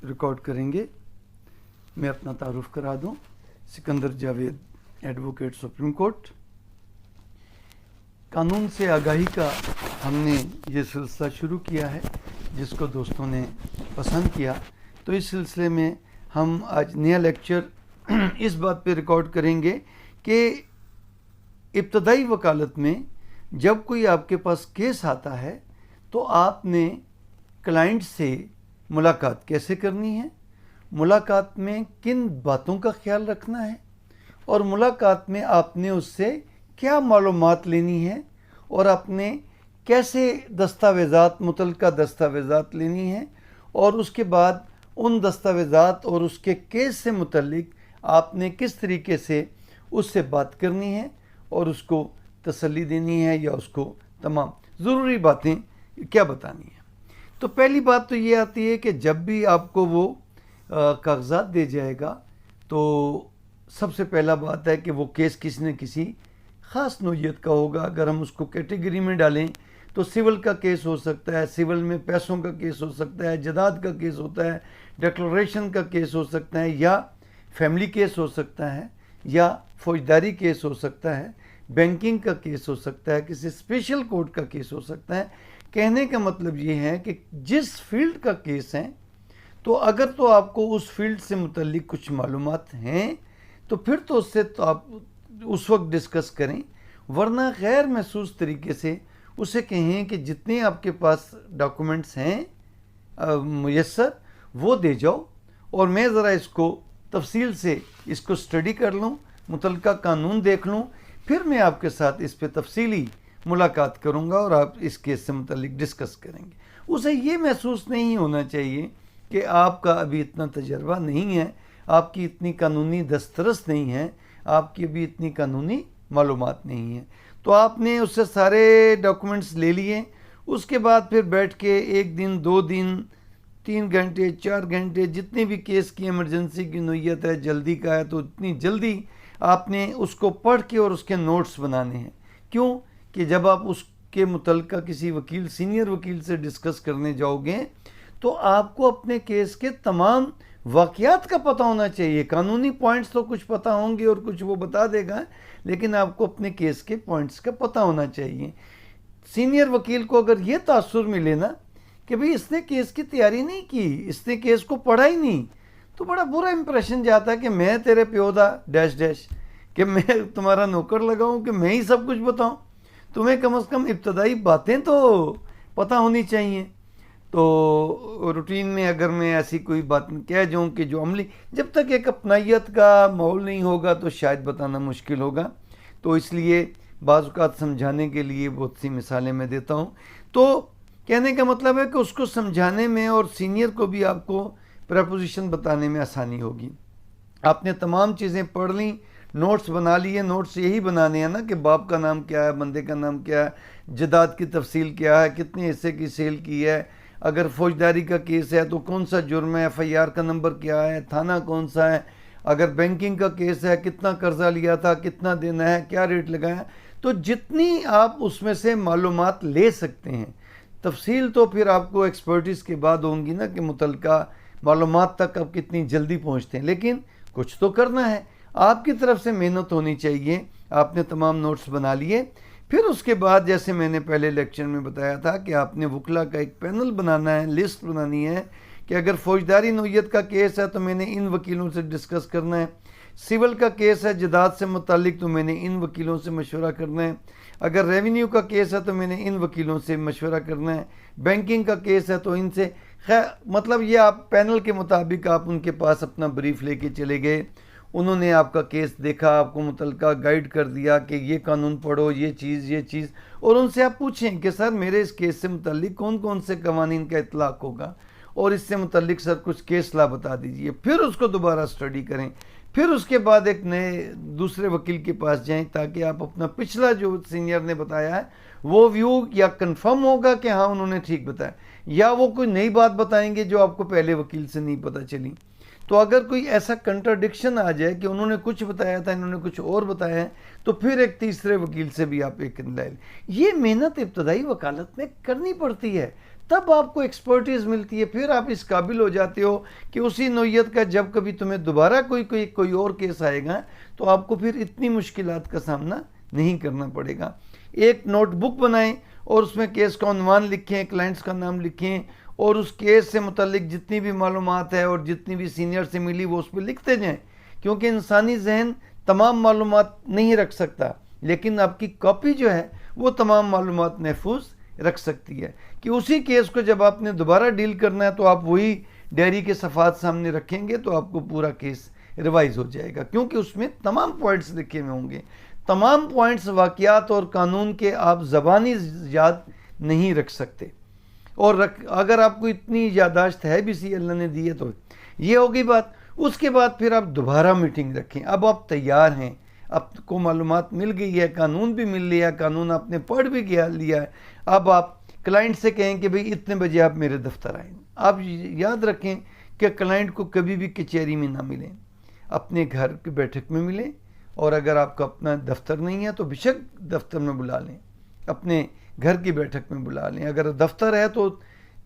Record करेंगे। मैं अपना तारुफ करा दूं, Sikandar Javed, advocate, supreme court. कानून से आगाही का हमने ये सिलसिला शुरू किया है, जिसको दोस्तों ने पसंद किया। तो इस सिलसिले में हम आज नया लेक्चर इस बात पे रिकॉर्ड करेंगे कि इब्तदाई वकालत में जब कोई आपके पास केस आता है तो आपने क्लाइंट से मुलाकात कैसे करनी है, मुलाकात में किन बातों का ख्याल रखना है और मुलाकात में आपने उससे क्या मालूमात लेनी है और आपने कैसे दस्तावेज़ात, मुतल्लिका दस्तावेज़ात लेनी है और उसके बाद उन दस्तावेज़ात और उसके केस से मुतल्लिक आपने किस तरीके से उससे बात करनी है और उसको तसल्ली देनी है या उसको तमाम ज़रूरी बातें क्या बतानी है। तो पहली बात तो ये आती है कि जब भी आपको वो कागज़ात दे जाएगा तो सबसे पहला बात है कि वो केस किसी न किसी ख़ास नौइयत का होगा। अगर हम उसको कैटेगरी में डालें तो सिविल का केस हो सकता है, सिविल में पैसों का केस हो सकता है, जदाद का केस होता है, डिक्लेरेशन का केस हो सकता है, या फैमिली केस हो सकता है, या फौजदारी केस हो सकता है, बैंकिंग का केस हो सकता है, किसी स्पेशल कोर्ट का केस हो सकता है। कहने का मतलब ये है कि जिस फील्ड का केस है, तो अगर तो आपको उस फील्ड से मुतल्लिक कुछ मालूमात हैं तो फिर तो उससे तो आप उस वक्त डिस्कस करें, वरना गैर महसूस तरीके से उसे कहें कि जितने आपके पास डॉक्यूमेंट्स हैं मुयस्सर वो दे जाओ और मैं ज़रा इसको तफसील से इसको स्टडी कर लूँ, मुतल्लिका कानून देख लूँ, फिर मैं आपके साथ इस पे तफसीली मुलाकात करूँगा और आप इस केस से मुतल्लिक डिस्कस करेंगे। उसे ये महसूस नहीं होना चाहिए कि आपका अभी इतना तजर्बा नहीं है, आपकी इतनी कानूनी दस्तरस नहीं है, आपकी अभी इतनी कानूनी मालूमात नहीं है। तो आपने उससे सारे डॉक्यूमेंट्स ले लिए, उसके बाद फिर बैठ के 1 दिन 2 दिन 3 घंटे 4 घंटे जितने भी केस की इमरजेंसी की नौइयत है, जल्दी का है तो इतनी जल्दी आपने उसको पढ़ के और उसके नोट्स बनाने हैं। क्यों कि जब आप उसके मुतल्लिका किसी वकील, सीनियर वकील से डिस्कस करने जाओगे तो आपको अपने केस के तमाम वाक़यात का पता होना चाहिए। कानूनी पॉइंट्स तो कुछ पता होंगे और कुछ वो बता देगा, लेकिन आपको अपने केस के पॉइंट्स का पता होना चाहिए। सीनियर वकील को अगर ये तासुर मिले ना कि भाई इसने केस की तैयारी नहीं की, इसने केस को पढ़ा ही नहीं, तो बड़ा बुरा इंप्रेशन जाता है कि मैं तेरे प्यो दा डैश डैश, कि मैं तुम्हारा नौकर लगाऊं, कि मैं ही सब कुछ बताऊं। तुम्हें कम से कम इब्तदाई बातें तो पता होनी चाहिए। तो रूटीन में अगर मैं ऐसी कोई बात कह जाऊँ कि जो अमली, जब तक एक अपनाइयत का माहौल नहीं होगा तो शायद बताना मुश्किल होगा। तो इसलिए बाज़ औक़ात समझाने के लिए बहुत सी मिसालें मैं देता हूँ। तो कहने का मतलब है कि उसको समझाने में और सीनियर को भी आपको प्रपोजिशन बताने में आसानी होगी। आपने तमाम चीज़ें पढ़ ली, नोट्स बना लिए। नोट्स यही बनाने हैं ना कि बाप का नाम क्या है, बंदे का नाम क्या है, जदाद की तफसील क्या है, कितने हिस्से की सेल की है, अगर फौजदारी का केस है तो कौन सा जुर्म है, FIR का नंबर क्या है, थाना कौन सा है, अगर बैंकिंग का केस है कितना कर्जा लिया था, कितना देना है, क्या रेट लगाया। तो जितनी आप उसमें से मालूमात ले सकते हैं, तफसील तो फिर आपको एक्सपर्टिस के बाद होंगी ना कि मुतल्लिका मालूमात तक आप कितनी जल्दी पहुँचते हैं, लेकिन कुछ तो करना है, आपकी तरफ से मेहनत होनी चाहिए। आपने तमाम नोट्स बना लिए, फिर उसके बाद जैसे मैंने पहले लेक्चर में बताया था कि आपने वकला का एक पैनल बनाना है, लिस्ट बनानी है कि अगर फौजदारी नौइयत का केस है तो मैंने इन वकीलों से डिस्कस करना है, सिविल का केस है जदाद से मुतालिक तो मैंने इन वकीलों से मशवरा करना है, अगर रेवेन्यू का केस है तो मैंने इन वकीलों से मशवरा करना है, बैंकिंग का केस है तो इनसे। खैर मतलब ये आप पैनल के मुताबिक आप उनके पास अपना ब्रीफ लेके चले गए, उन्होंने आपका केस देखा, आपको मुतल्लिका गाइड कर दिया कि ये कानून पढ़ो, ये चीज़, और उनसे आप पूछें कि सर मेरे इस केस से मुतल्लिक कौन कौन से कवानीन का इतलाक़ होगा और इससे मुतल्लिक सर कुछ केस ला बता दीजिए। फिर उसको दोबारा स्टडी करें, फिर उसके बाद एक नए दूसरे वकील के पास जाएं ताकि आप अपना पिछला जो सीनियर ने बताया है वो व्यू या कंफर्म होगा कि हाँ उन्होंने ठीक बताया, या वो कोई नई बात बताएंगे जो आपको पहले वकील से नहीं पता चली। तो अगर कोई ऐसा कंट्राडिक्शन आ जाए कि उन्होंने कुछ बताया था इन्होंने कुछ और बताया है, तो फिर एक तीसरे वकील से भी आप एक ले। ये मेहनत इब्तदाई वकालत में करनी पड़ती है, तब आपको एक्सपर्टीज़ मिलती है, फिर आप इस काबिल हो जाते हो कि उसी नौयत का जब कभी तुम्हें दोबारा कोई और केस आएगा तो आपको फिर इतनी मुश्किलात का सामना नहीं करना पड़ेगा। एक नोटबुक बनाएं और उसमें केस का उन्वान लिखें, क्लाइंट्स का नाम लिखें और उस केस से मुतल्लिक जितनी भी मालूमात है और जितनी भी सीनियर से मिली वो उस पर लिखते जाएं, क्योंकि इंसानी जहन तमाम मालूमात नहीं रख सकता, लेकिन आपकी कॉपी जो है वो तमाम मालूमात महफूज रख सकती है कि उसी केस को जब आपने दोबारा डील करना है तो आप वही डायरी के सफ़ात सामने रखेंगे तो आपको पूरा केस रिवाइज हो जाएगा, क्योंकि उसमें तमाम पॉइंट्स लिखे हुए होंगे। तमाम पॉइंट्स वाक़यात और कानून के आप ज़बानी याद नहीं रख सकते, और अगर आपको इतनी यादाश्त है भी सी अल्लाह ने दी है तो ये होगी बात। उसके बाद फिर आप दोबारा मीटिंग रखें। अब आप तैयार हैं, आपको मालूमात मिल गई है, कानून भी मिल लिया, कानून आपने पढ़ भी लिया है। अब आप क्लाइंट से कहें कि भाई इतने बजे आप मेरे दफ्तर आए। आप याद रखें कि क्लाइंट को कभी भी कचहरी में ना मिलें, अपने घर की बैठक में मिलें, और अगर आपका अपना दफ्तर नहीं है तो बेशक दफ्तर में बुला लें, अपने घर की बैठक में बुला लें। अगर दफ्तर है तो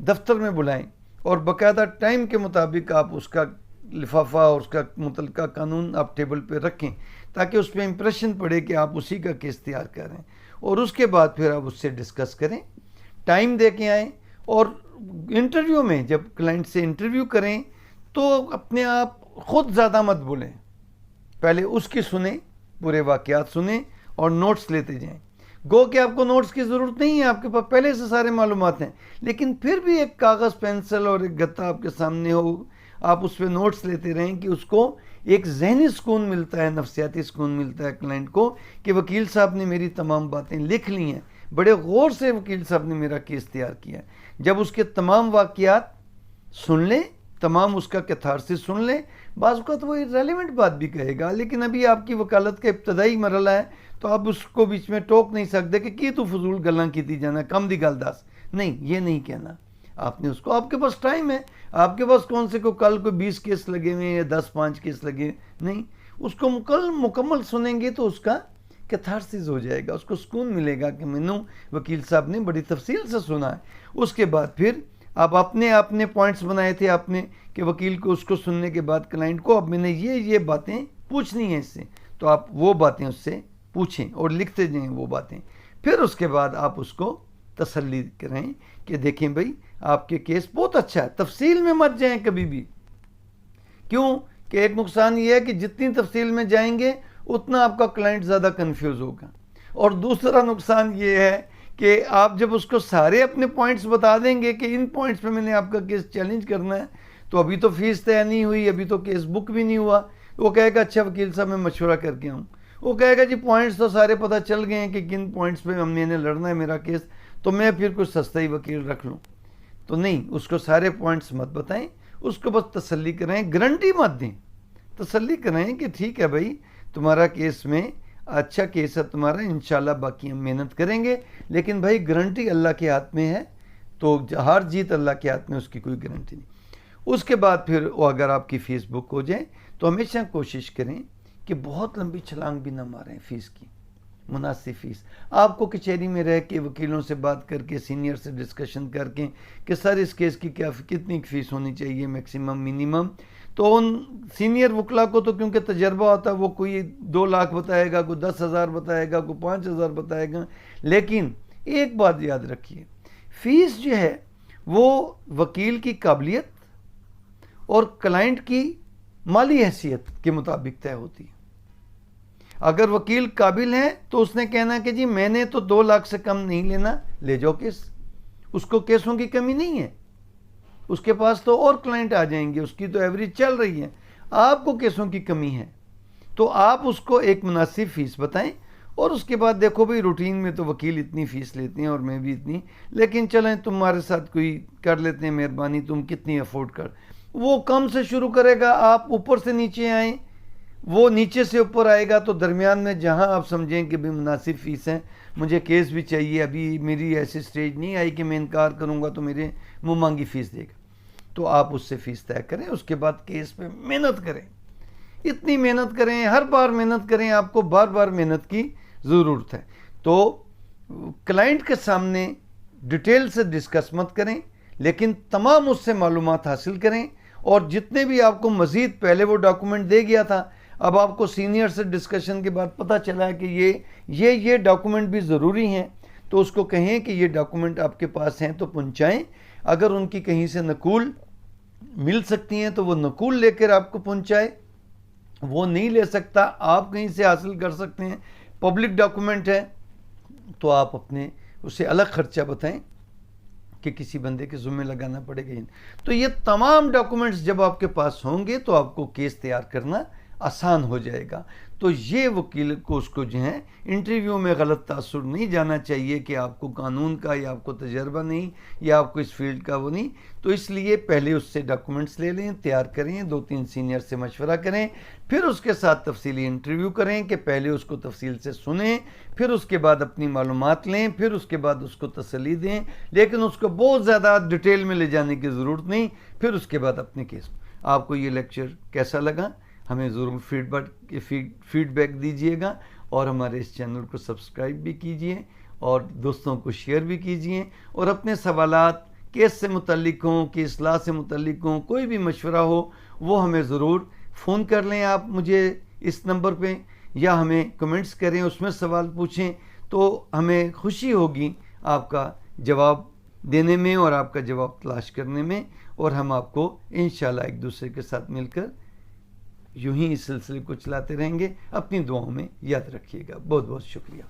दफ्तर में बुलाएं और बाकायदा टाइम के मुताबिक आप उसका लिफाफा और उसका मुतल्लिका कानून आप टेबल पे रखें, ताकि उस पर इम्प्रेशन पड़े कि आप उसी का केस तैयार कर रहे हैं। और उसके बाद फिर आप उससे डिस्कस करें, टाइम दे के आएँ। और इंटरव्यू में जब क्लाइंट से इंटरव्यू करें तो अपने आप ख़ुद ज़्यादा मत बोलें, पहले उसकी सुने, पूरे वाक़यात सुने और नोट्स लेते जाएं। गो कि आपको नोट्स की ज़रूरत नहीं है, आपके पास पहले से सारे मालूमात हैं, लेकिन फिर भी एक कागज़ पेंसिल और एक गत्ता आपके सामने हो, आप उस पर नोट्स लेते रहें कि उसको एक जहनी सुकून मिलता है, नफ्सियाती सुकून मिलता है क्लाइंट को कि वकील साहब ने मेरी तमाम बातें लिख ली हैं, बड़े गौर से वकील साहब ने मेरा केस तैयार किया है। जब उसके तमाम वाक़यात सुन लें, तमाम उसका कैथारसिस सुन लें, बाज़ का तो वो रेलिवेंट बात भी कहेगा, लेकिन अभी आपकी वकालत का इब्तदाई मरहला है तो आप उसको बीच में टोक नहीं सकते कि तू फजूल गल्लां की जाना, कम दी गल दस। नहीं, ये नहीं कहना आपने उसको। आपके पास टाइम है, आपके पास कौन से को कल को 20 केस लगे हुए या 10-5 केस लगे, नहीं, उसको मुकम्मल सुनेंगे तो उसका कैथारसिस हो जाएगा, उसको सुकून मिलेगा कि मैंने वकील साहब ने बड़ी तफसील से सुना है। उसके बाद फिर आप अपने पॉइंट्स बनाए थे आपने कि वकील को, उसको सुनने के बाद क्लाइंट को अब मैंने ये बातें पूछनी है इससे, तो आप वो बातें उससे पूछें और लिखते जाएं वो बातें। फिर उसके बाद आप उसको तसल्ली करें कि देखें भाई आपके केस बहुत अच्छा है, तफसील में मत जाएं कभी भी। क्यों कि एक नुकसान ये है कि जितनी तफसील में जाएंगे उतना आपका क्लाइंट ज़्यादा कंफ्यूज होगा, और दूसरा नुकसान ये है कि आप जब उसको सारे अपने पॉइंट्स बता देंगे कि इन पॉइंट्स पे मैंने आपका केस चैलेंज करना है, तो अभी तो फीस तय नहीं हुई, अभी तो केस बुक भी नहीं हुआ, वो कहेगा अच्छा वकील साहब मैं मशवरा करके आऊँ। वो कहेगा जी पॉइंट्स तो सारे पता चल गए हैं कि किन पॉइंट्स पे मैंने लड़ना है मेरा केस, तो मैं फिर कुछ सस्ता ही वकील रख लूँ। तो नहीं, उसको सारे पॉइंट्स मत बताएं, उसको बस तसल्ली कराएं, गारंटी मत दें, तसल्ली कराएं कि ठीक है भाई तुम्हारा केस में अच्छा केस है तुम्हारा, इंशाल्लाह बाकी हम मेहनत करेंगे, लेकिन भाई गारंटी अल्लाह के हाथ में है, तो हार जीत अल्लाह के हाथ में, उसकी कोई गारंटी नहीं। उसके बाद फिर वो अगर आपकी फ़ीस बुक हो जाए तो हमेशा कोशिश करें कि बहुत लंबी छलांग भी ना मारें फ़ीस की, मुनासिब फ़ीस। आपको कचहरी में रह के वकीलों से बात करके, सीनियर से डिस्कशन करके कि सर इस केस की कितनी फ़ीस होनी चाहिए, मैक्सिमम मिनिमम, तो उन सीनियर वकला को तो क्योंकि तजर्बा होता है, वो कोई 2 लाख बताएगा, कोई 10,000 बताएगा, कोई 5,000 बताएगा। लेकिन एक बात याद रखिए, फ़ीस जो है वो वकील की काबिलियत और क्लाइंट की माली हैसियत के मुताबिक तय होती है। अगर वकील काबिल है तो उसने कहना कि जी मैंने तो 2 लाख से कम नहीं लेना, ले जाओ केस, उसको केसों की कमी नहीं है, उसके पास तो और क्लाइंट आ जाएंगे, उसकी तो एवरेज चल रही है, आपको केसों की कमी है, तो आप उसको एक मुनासिब फ़ीस बताएं। और उसके बाद देखो भाई रूटीन में तो वकील इतनी फ़ीस लेते हैं और मैं भी इतनी, लेकिन चलें तुम्हारे साथ कोई कर लेते हैं मेहरबानी, तुम कितनी अफोर्ड कर, वो कम से शुरू करेगा, आप ऊपर से नीचे आएँ, वो नीचे से ऊपर आएगा, तो दरमियान में जहां आप समझें कि भी मुनासिब फ़ीस है, मुझे केस भी चाहिए, अभी मेरी ऐसी स्टेज नहीं आई कि मैं इनकार करूंगा तो मेरे मुँह मांगी फ़ीस देगा, तो आप उससे फ़ीस तय करें। उसके बाद केस पे मेहनत करें, इतनी मेहनत करें, हर बार मेहनत करें, आपको बार बार मेहनत की ज़रूरत है। तो क्लाइंट के सामने डिटेल से डिस्कस मत करें, लेकिन तमाम उससे मालूमात हासिल करें। और जितने भी आपको मज़ीद पहले वो डॉक्यूमेंट दे गया था, अब आपको सीनियर से डिस्कशन के बाद पता चला है कि ये डॉक्यूमेंट भी ज़रूरी हैं, तो उसको कहें कि ये डॉक्यूमेंट आपके पास हैं तो पहुंचाएं। अगर उनकी कहीं से नकूल मिल सकती हैं तो वो नकूल लेकर आपको पहुंचाए। वो नहीं ले सकता, आप कहीं से हासिल कर सकते हैं, पब्लिक डॉक्यूमेंट है, तो आप अपने उसे अलग खर्चा बताएं कि किसी बंदे के ज़िम्मे लगाना पड़ेगा। तो ये तमाम डॉक्यूमेंट्स जब आपके पास होंगे तो आपको केस तैयार करना आसान हो जाएगा। तो ये वकील को उसको जो है इंटरव्यू में गलत तासुर नहीं जाना चाहिए कि आपको कानून का या आपको तजर्बा नहीं या आपको इस फील्ड का वो नहीं। तो इसलिए पहले उससे डॉक्यूमेंट्स ले लें, तैयार करें, 2-3 सीनियर से मशवरा करें, फिर उसके साथ तफसीली इंटरव्यू करें कि पहले उसको तफसील से सुनें, फिर उसके बाद अपनी मालूमात लें, फिर उसके बाद उसको तसल्ली दें, लेकिन उसको बहुत ज़्यादा डिटेल में ले जाने की ज़रूरत नहीं। फिर उसके बाद अपने केस। आपको ये लेक्चर कैसा लगा हमें ज़रूर फीडबैक दीजिएगा, और हमारे इस चैनल को सब्सक्राइब भी कीजिए और दोस्तों को शेयर भी कीजिए। और अपने सवालात केस से मुतल्लिक हों कि इस्लाह से मुतल्लिक हों, कोई भी मशवरा हो वो हमें ज़रूर फ़ोन कर लें आप मुझे इस नंबर पे, या हमें कमेंट्स करें, उसमें सवाल पूछें, तो हमें खुशी होगी आपका जवाब देने में और आपका जवाब तलाश करने में। और हम आपको इंशाल्लाह एक दूसरे के साथ मिलकर यूं ही इस सिलसिले को चलाते रहेंगे। अपनी दुआओं में याद रखिएगा। बहुत बहुत शुक्रिया।